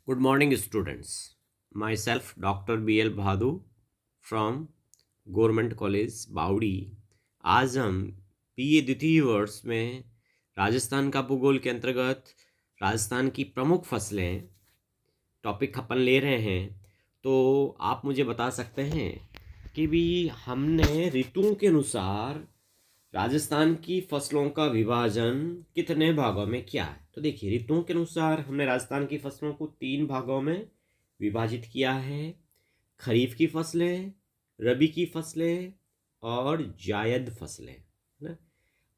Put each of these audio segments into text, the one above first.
Good morning, students. Myself, Dr. B.L. Bhadu from government college बावड़ी। आज हम पीए द्वितीय वर्ष में राजस्थान का भूगोल के अंतर्गत राजस्थान की प्रमुख फसलें टॉपिक अपन ले रहे हैं। तो आप मुझे बता सकते हैं कि भी हमने ऋतुओं के अनुसार राजस्थान की फसलों का विभाजन कितने भागों में किया है। तो देखिए, ऋतुओं के अनुसार हमने राजस्थान की फसलों को 3 भागों में विभाजित किया है। खरीफ की फसलें, रबी की फसलें और जायद फसलें, है ना।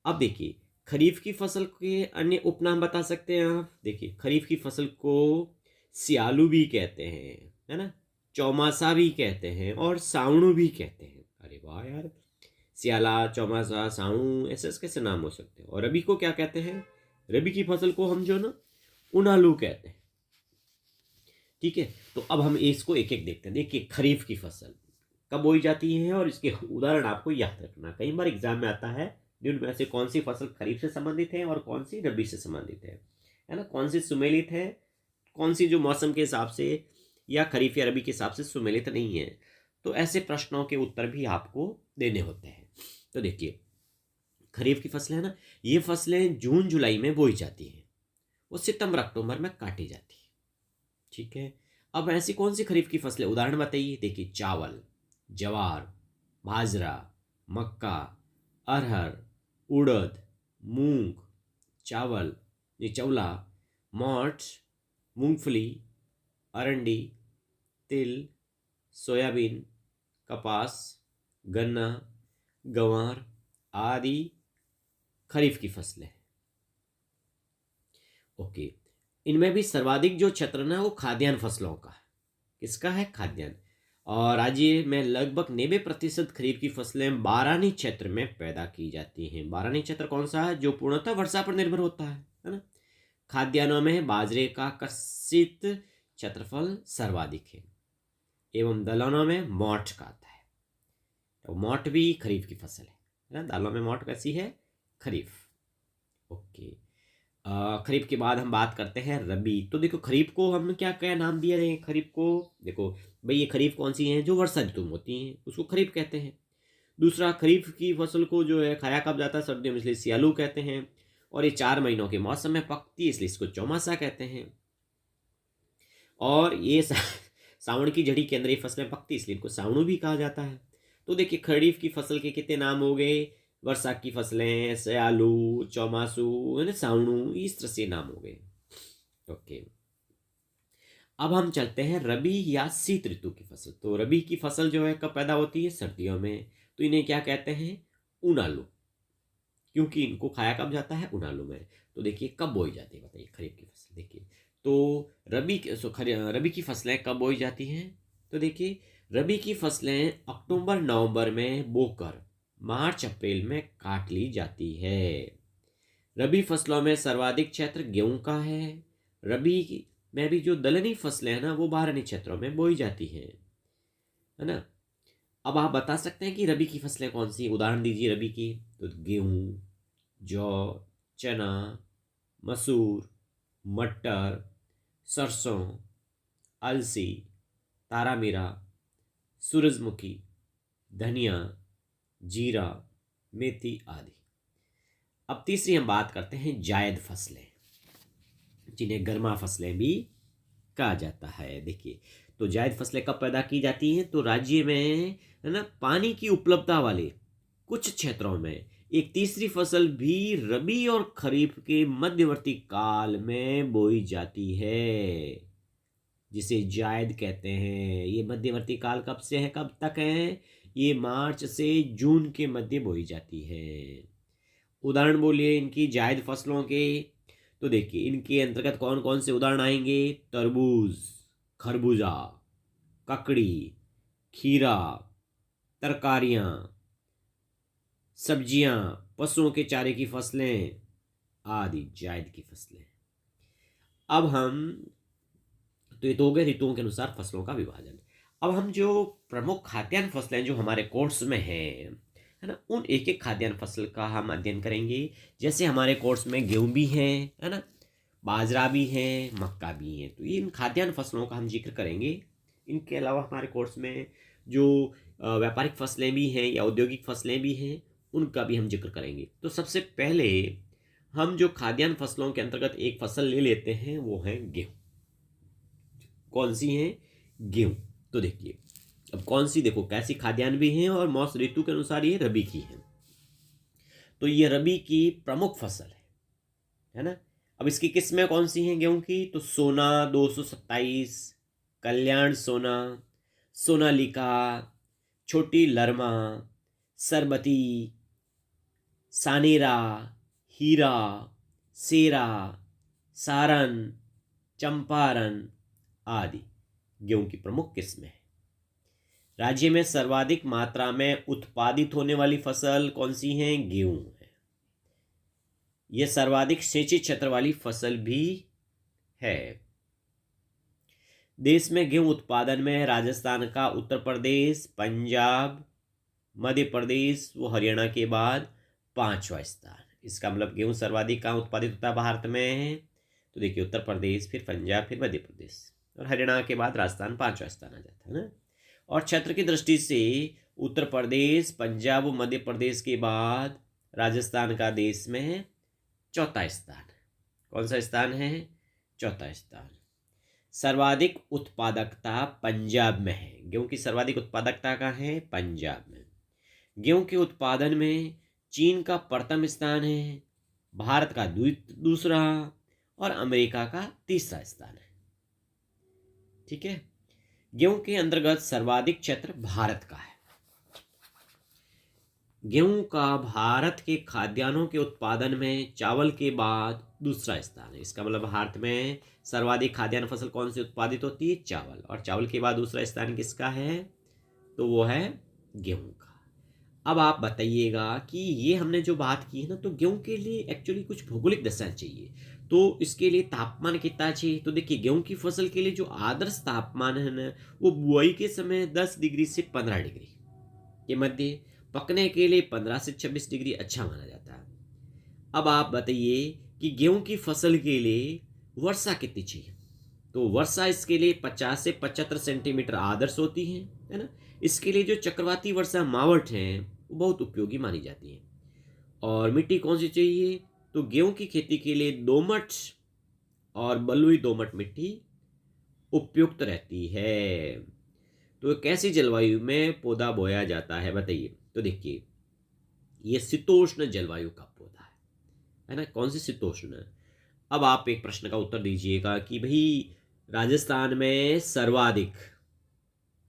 अब देखिए, खरीफ की फसल के अन्य उपनाम बता सकते हैं आप। देखिए, खरीफ की फसल को सियालू भी कहते हैं, है ना, चौमासा भी कहते हैं और सावणु भी कहते हैं। अरे वाह यार, सियाला, चौमासा, सावणु, ऐसे कैसे नाम हो सकते हैं। और रबी को क्या कहते हैं? रबी की फसल को हम जो ना उनालू कहते हैं। ठीक है, तो अब हम इसको एक एक देखते हैं। देखिए, खरीफ की फसल कब बोई जाती है और इसके उदाहरण आपको याद रखना। कई बार एग्जाम में आता है जिनमें से कौन सी फसल खरीफ से संबंधित है और कौन सी रबी से संबंधित है ना। कौन सी सुमेलित है, कौन सी जो मौसम के हिसाब से या खरीफ या रबी के हिसाब से सुमेलित नहीं है। तो ऐसे प्रश्नों के उत्तर भी आपको देने होते हैं। तो देखिए, खरीफ की फसलें है ना, ये फसलें जून जुलाई में बोई जाती हैं, वो सितंबर अक्टूबर में काटी जाती है। ठीक है, अब ऐसी कौन सी खरीफ की फसलें, उदाहरण बताइए। देखिए, चावल, ज्वार, बाजरा, मक्का, अरहर, उड़द, मूंग, चावल, निचौला, मोठ, मूंगफली, अरंडी, तिल, सोयाबीन, कपास, गन्ना, गंवार आदि खरीफ की फसलें। ओके, इनमें भी सर्वाधिक जो क्षेत्र ना वो खाद्यान्न फसलों का है। किसका है? खाद्यान्न। और राज्य में लगभग 90% खरीफ की फसलें बारानी क्षेत्र में पैदा की जाती हैं। बारानी क्षेत्र कौन सा है? जो पूर्णतः वर्षा पर निर्भर होता है ना। खाद्यान्नों में बाजरे का कृषित क्षेत्रफल सर्वाधिक है एवं दलहनों में मोठ का आता है। तो मोठ भी खरीफ की फसल है ना। दालों में मोठ कैसी है? खरीफ। ओके, खरीफ के बाद हम बात करते हैं रबी। तो देखो, खरीफ को हम क्या क्या नाम दिए रहे हैं। खरीफ को देखो भाई, ये खरीफ कौन सी है? जो वर्षा ऋतु में होती हैं उसको खरीफ कहते हैं। दूसरा, खरीफ की फसल को जो है खाया कब जाता है? सर्दियों में, इसलिए सियालू कहते हैं। और ये 4 महीनों के मौसम में पकती है, इसलिए इसको चौमासा कहते हैं। और ये सावण की जड़ी के अंदर ये फसलें पकती, इसलिए इनको सावणु भी कहा जाता है। तो देखिए, खरीफ की फसल के कितने नाम हो गए? वर्षा की फसलें, सयालू, चौमासू, है ना, सावणु, इस तरह से नाम हो गए। ओके, अब हम चलते हैं रबी या शीत ऋतु की फसल। तो रबी की फसल जो है कब पैदा होती है? सर्दियों में। तो इन्हें क्या कहते हैं? उनालू, क्योंकि इनको खाया कब जाता है? उनालू में। तो देखिए, कब बोई जाती है बताइए खरीफ की फसल। देखिए, तो रबी की फसलें कब बोई जाती हैं? तो देखिए, रबी की फसलें अक्टूबर नवंबर में बोकर मार्च अप्रैल में काट ली जाती है। रबी फसलों में सर्वाधिक क्षेत्र गेहूं का है। रबी में भी जो दलहनी फसलें हैं ना, वो बारहनी क्षेत्रों में बोई जाती हैं, है ना। अब आप बता सकते हैं कि रबी की फसलें कौन सी? उदाहरण दीजिए रबी की। तो गेहूं, जौ, चना, मसूर, मटर, सरसों, अलसी, तारामीरा, सूरजमुखी, धनिया, जीरा, मेथी आदि। अब तीसरी हम बात करते हैं जायद फसलें, जिन्हें गर्मा फसलें भी कहा जाता है। देखिए, तो जायद फसलें कब पैदा की जाती हैं? तो राज्य में, है ना, पानी की उपलब्धता वाले कुछ क्षेत्रों में एक तीसरी फसल भी रबी और खरीफ के मध्यवर्ती काल में बोई जाती है, जिसे जायद कहते हैं। ये मध्यवर्ती काल कब से है, कब तक है? ये मार्च से जून के मध्य बोई जाती है। उदाहरण बोलिए इनकी जायद फसलों के। तो देखिए, इनके अंतर्गत कौन कौन से उदाहरण आएंगे? तरबूज, खरबूजा, ककड़ी, खीरा, तरकारियां, सब्जियां, पशुओं के चारे की फसलें आदि जायद की फसलें। अब हम, तो ये तो हो गए ऋतुओं के अनुसार फसलों का विभाजन। अब हम जो प्रमुख खाद्यान्न फसलें जो हमारे कोर्स में है ना, उन एक एक खाद्यान्न फसल का हम अध्ययन करेंगे। जैसे हमारे कोर्स में गेहूं भी है ना, बाजरा भी है, मक्का भी है। तो इन खाद्यान्न फसलों का हम जिक्र करेंगे। इनके अलावा हमारे कोर्स में जो व्यापारिक फसलें भी हैं या औद्योगिक फसलें भी हैं, उनका भी हम जिक्र करेंगे। तो सबसे पहले हम जो खाद्यान्न फसलों के अंतर्गत एक फसल ले लेते हैं वो है गेहूँ। कौन सी है? गेहूँ। तो देखिए अब कौन सी, देखो कैसी खाद्यान्न भी हैं और मौसम ऋतु के अनुसार ये रबी की है। तो ये रबी की प्रमुख फसल है ना। अब इसकी किस्में कौन सी हैं गेहूं की? तो सोना 227, कल्याण सोना, सोनालिका, छोटी लरमा, सरबती, सानेरा, हीरा, सेरा, सारन, चंपारण आदि गेहूं की प्रमुख किस्में हैं। राज्य में सर्वाधिक मात्रा में उत्पादित होने वाली फसल कौन सी है? गेहूं है। यह सर्वाधिक सिंचित क्षेत्र वाली फसल भी है। देश में गेहूं उत्पादन में राजस्थान का उत्तर प्रदेश, पंजाब, मध्य प्रदेश व हरियाणा के बाद 5वां स्थान। इसका मतलब गेहूं सर्वाधिक कहाँ उत्पादित होता है भारत में? तो देखिए उत्तर प्रदेश, फिर पंजाब, फिर मध्य प्रदेश और हरियाणा के बाद राजस्थान 5वां स्थान आ जाता है ना। और क्षेत्र की दृष्टि से उत्तर प्रदेश, पंजाब व मध्य प्रदेश के बाद राजस्थान का देश में 4था स्थान। कौन सा स्थान है? 4था स्थान। सर्वाधिक उत्पादकता पंजाब में है। गेहूं की सर्वाधिक उत्पादकता कहाँ है? पंजाब में। गेहूं के उत्पादन में चीन का प्रथम स्थान है, भारत का दूसरा और अमेरिका का तीसरा स्थान है। ठीक है। गेहूं के अंतर्गत सर्वाधिक क्षेत्र भारत का है। गेहूं का भारत के खाद्यान्नों के उत्पादन में चावल के बाद दूसरा स्थान है। इसका मतलब भारत में सर्वाधिक खाद्यान्न फसल कौन सी उत्पादित होती है? चावल। और चावल के बाद दूसरा स्थान किसका है? तो वो है गेहूं का। अब आप बताइएगा कि ये हमने जो बात की है ना, तो गेहूं के लिए एक्चुअली कुछ भौगोलिक दशा चाहिए। तो इसके लिए तापमान कितना चाहिए? तो देखिए गेहूं की फसल के लिए जो आदर्श तापमान है ना, वो बुआई के समय 10 डिग्री से 15 डिग्री के मध्य, पकने के लिए 15 से 26 डिग्री अच्छा माना जाता है। अब आप बताइए कि गेहूं की फसल के लिए वर्षा कितनी चाहिए? तो वर्षा इसके लिए 50 से 75 सेंटीमीटर आदर्श होती है ना। इसके लिए जो चक्रवाती वर्षा मावट है वो बहुत उपयोगी मानी जाती है। और मिट्टी कौन सी चाहिए? तो गेहूं की खेती के लिए दोमट और बलुई दोमट मिट्टी उपयुक्त रहती है। तो कैसी जलवायु में पौधा बोया जाता है बताइए? तो देखिए ये शीतोष्ण जलवायु का पौधा है ना। कौन सी? शीतोष्ण। अब आप एक प्रश्न का उत्तर दीजिएगा कि भाई राजस्थान में सर्वाधिक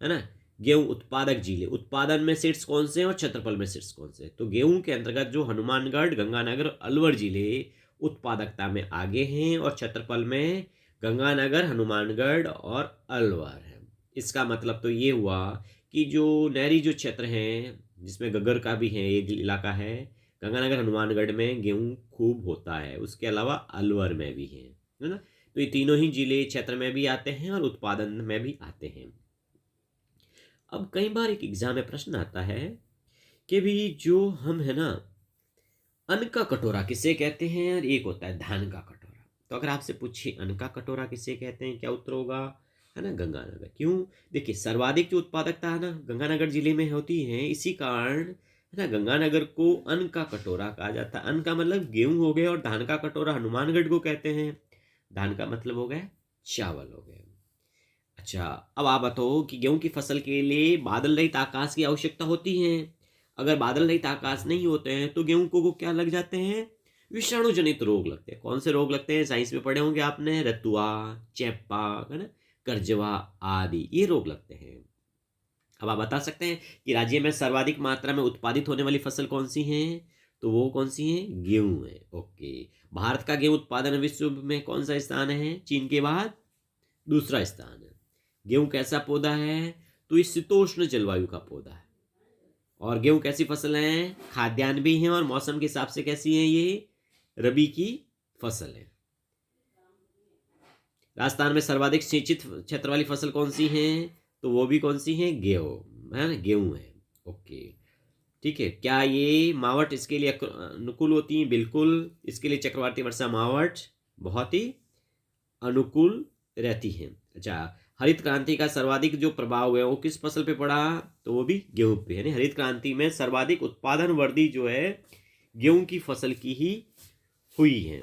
है ना गेहूं उत्पादक जिले, उत्पादन में सीड्स कौन से हैं और क्षेत्रफल में सीड्स कौन से हैं? तो गेहूं के अंतर्गत जो हनुमानगढ़, गंगानगर, अलवर जिले उत्पादकता में आगे हैं और क्षेत्रफल में गंगानगर, हनुमानगढ़ और अलवर है। इसका मतलब तो ये हुआ कि जो नहरी जो क्षेत्र हैं जिसमें गगर का भी है एक इलाका है, गंगानगर, हनुमानगढ़ में गेहूं खूब होता है। उसके अलावा अलवर में भी है ना। तो ये तीनों ही जिले क्षेत्र में भी आते हैं और उत्पादन में भी आते हैं। अब कई बार एक एग्जाम में प्रश्न आता है कि भी जो हम है ना, अन्न का कटोरा किसे कहते हैं? और एक होता है धान का कटोरा। तो अगर आपसे पूछे अन्न का कटोरा किसे कहते हैं, क्या उत्तर होगा? है ना गंगानगर। क्यों? देखिए सर्वाधिक जो उत्पादकता है ना गंगानगर जिले में होती है, इसी कारण है ना गंगानगर को अन्न का कटोरा कहा जाता है। अन्न का मतलब गेहूं हो गए और धान का कटोरा हनुमानगढ़ को कहते हैं। धान का मतलब हो गया चावल हो गए। अच्छा अब आप बताओ कि गेहूं की फसल के लिए बादल रहित आकाश की आवश्यकता होती है। अगर बादल रहित आकाश नहीं होते हैं तो गेहूं को क्या लग जाते हैं? विषाणु जनित रोग लगते हैं। कौन से रोग लगते हैं? साइंस में पढ़े होंगे आपने, रतुआ, चेपा, है ना, करजवा आदि ये रोग लगते हैं। अब आप बता सकते हैं कि राज्य में सर्वाधिक मात्रा में उत्पादित होने वाली फसल कौन सी है? तो वो कौन सी है? गेहूं है। ओके। भारत का गेहूं उत्पादन विश्व में कौन सा स्थान है? चीन के बाद दूसरा स्थान है। गेहूं कैसा पौधा है? तो ये शीतोष्ण जलवायु का पौधा है। और गेहूं कैसी फसल है? खाद्यान्न भी है और मौसम के हिसाब से कैसी है? ये रबी की फसल है। राजस्थान में सर्वाधिक सिंचित क्षेत्र वाली फसल कौन सी है? तो वो भी कौन सी है? गेहूं है ना, गेहूं है। ओके ठीक है। क्या ये मावट इसके लिए अनुकूल होती है? बिल्कुल। इसके लिए चक्रवाती वर्षा मावट बहुत ही अनुकूल रहती हैं। अच्छा, हरित क्रांति का सर्वाधिक जो प्रभाव है वो किस फसल पे पड़ा, तो वो भी गेहूं पे, यानी हरित क्रांति में सर्वाधिक उत्पादन वृद्धि जो है गेहूं की फसल की ही हुई है।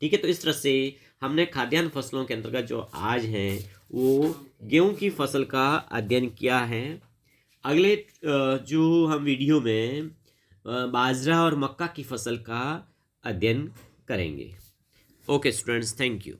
ठीक है, तो इस तरह से हमने खाद्यान्न फसलों के अंतर्गत जो आज हैं वो गेहूं की फसल का अध्ययन किया है। अगले जो हम वीडियो में बाजरा और मक्का की फसल का अध्ययन करेंगे। Okay students, thank you.